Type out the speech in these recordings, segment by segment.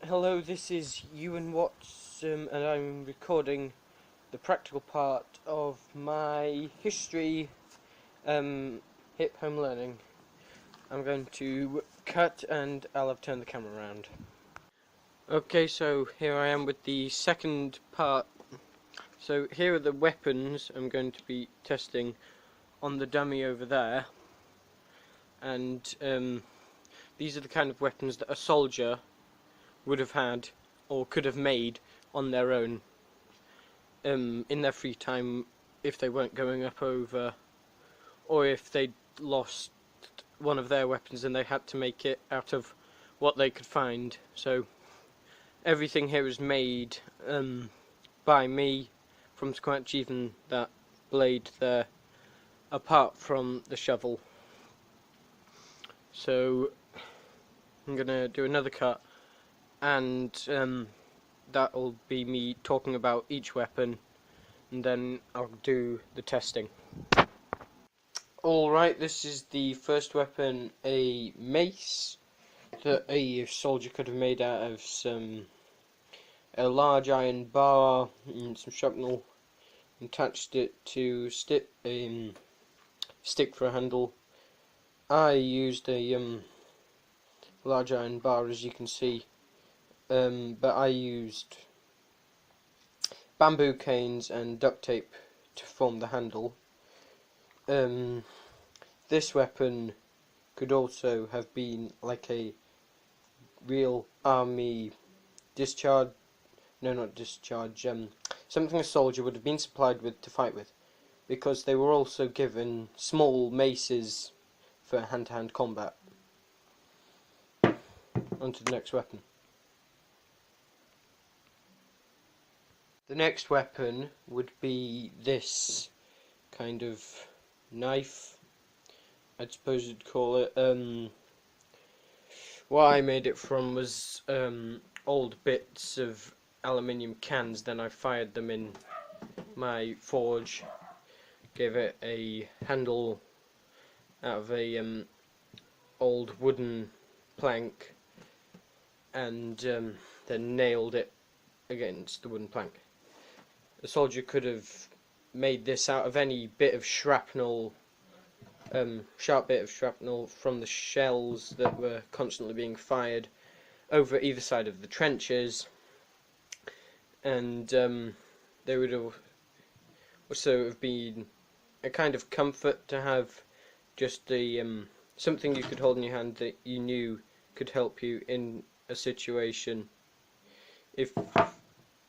Hello, this is Ewan Watts, and I'm recording the practical part of my history hip home learning. I'm going to cut and I'll have turned the camera around. Okay, so here I am with the second part. So here are the weapons I'm going to be testing on the dummy over there, and these are the kind of weapons that a soldier would have had or could have made on their own in their free time if they weren't going up over, or if they'd lost one of their weapons and they had to make it out of what they could find. So everything here is made by me from scratch, even that blade there, apart from the shovel. So I'm gonna do another cut, and that'll be me talking about each weapon, and then I'll do the testing. Alright, this is the first weapon, a mace that a soldier could have made out of a large iron bar and some shrapnel, and attached it to stick for a handle. I used a large iron bar, as you can see, but I used bamboo canes and duct tape to form the handle. This weapon could also have been like a real army discharge, no, not discharge, something a soldier would have been supplied with to fight with, because they were also given small maces for hand-to-hand combat. On to the next weapon. The next weapon would be this kind of knife, I suppose you'd call it. What I made it from was old bits of aluminium cans. Then I fired them in my forge, gave it a handle out of a old wooden plank, and then nailed it against the wooden plank. The soldier could have made this out of any bit of shrapnel, sharp bit of shrapnel from the shells that were constantly being fired over either side of the trenches, and they would have also have been a kind of comfort to have just a something you could hold in your hand that you knew could help you in a situation.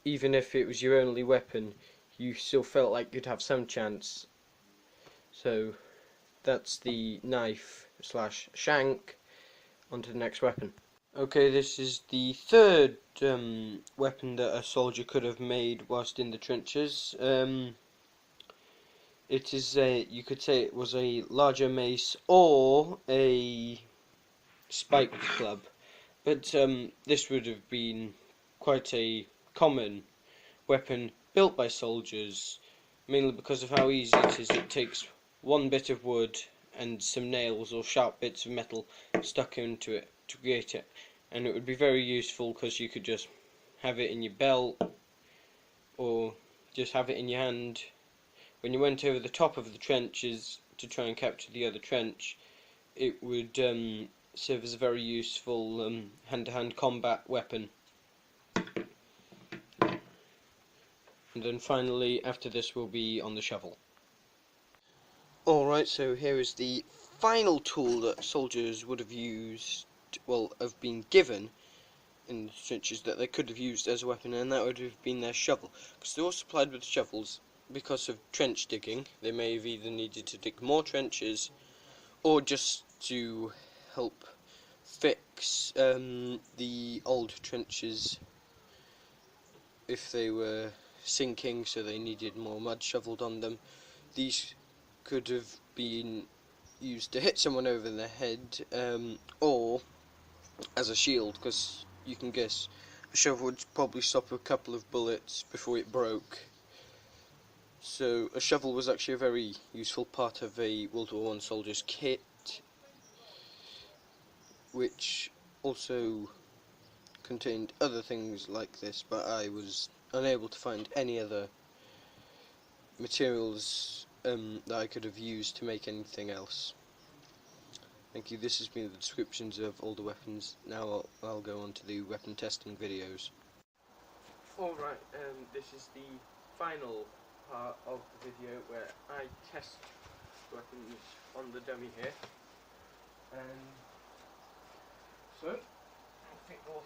Even if it was your only weapon, you still felt like you'd have some chance. So that's the knife slash shank. On to the next weapon. Okay, this is the third weapon that a soldier could have made whilst in the trenches. It is you could say it was a larger mace or a spiked club, but this would have been quite a common weapon built by soldiers, mainly because of how easy it is. It takes one bit of wood and some nails or sharp bits of metal stuck into it to create it, and it would be very useful because you could just have it in your belt or just have it in your hand. When you went over the top of the trenches to try and capture the other trench, it would serve as a very useful hand-to-hand combat weapon. And then finally, after this, we'll be on the shovel. Alright, so here is the final tool that soldiers would have used, well, have been given in the trenches that they could have used as a weapon, and that would have been their shovel. Because they were supplied with shovels because of trench digging. They may have either needed to dig more trenches or just to help fix the old trenches if they were sinking, so they needed more mud shoveled on them. These could have been used to hit someone over the head, or as a shield, because you can guess a shovel would probably stop a couple of bullets before it broke. So a shovel was actually a very useful part of a World War I soldier's kit, which also contained other things like this, but I was unable to find any other materials that I could have used to make anything else. Thank you. This has been the descriptions of all the weapons. Now I'll go on to the weapon testing videos. Alright, this is the final part of the video where I test weapons on the dummy here. So, I think we'll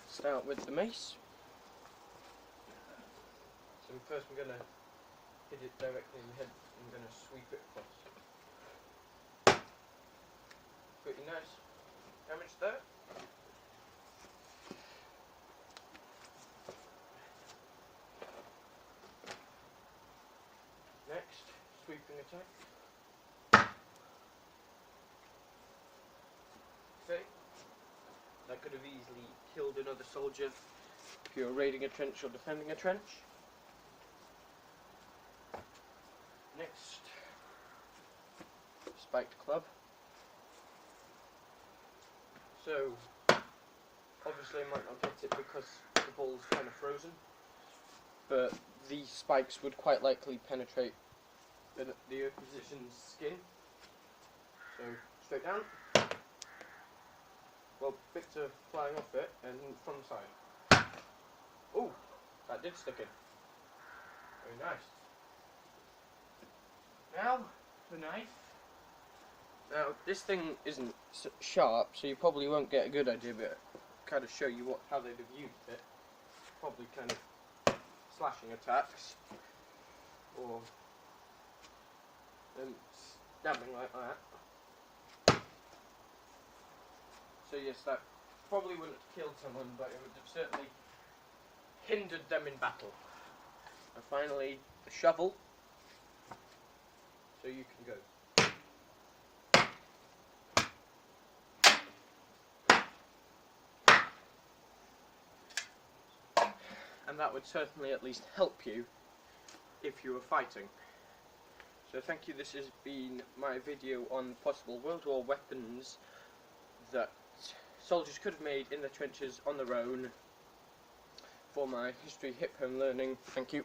start with the mace. So first we're going to hit it directly in the head. I'm going to sweep it across. Pretty nice damage there. Next, sweeping attack. Okay. That could have easily killed another soldier if you're raiding a trench or defending a trench. Next, spiked club. So, obviously I might not get it because the ball's kind of frozen, but the spikes would quite likely penetrate the opposition's skin. So, straight down. Well, bits are flying off it, and from the side. Oh, that did stick in. Very nice. Now, the knife. Now, this thing isn't sharp, so you probably won't get a good idea, but kind of show you how they'd have used it. Probably kind of slashing attacks, or stabbing like that. So yes, that probably wouldn't have killed someone, but it would have certainly hindered them in battle. And finally, the shovel. So you can go. And that would certainly at least help you if you were fighting. So thank you. This has been my video on possible World War weapons that soldiers could have made in the trenches on their own for my history hip home learning. Thank you.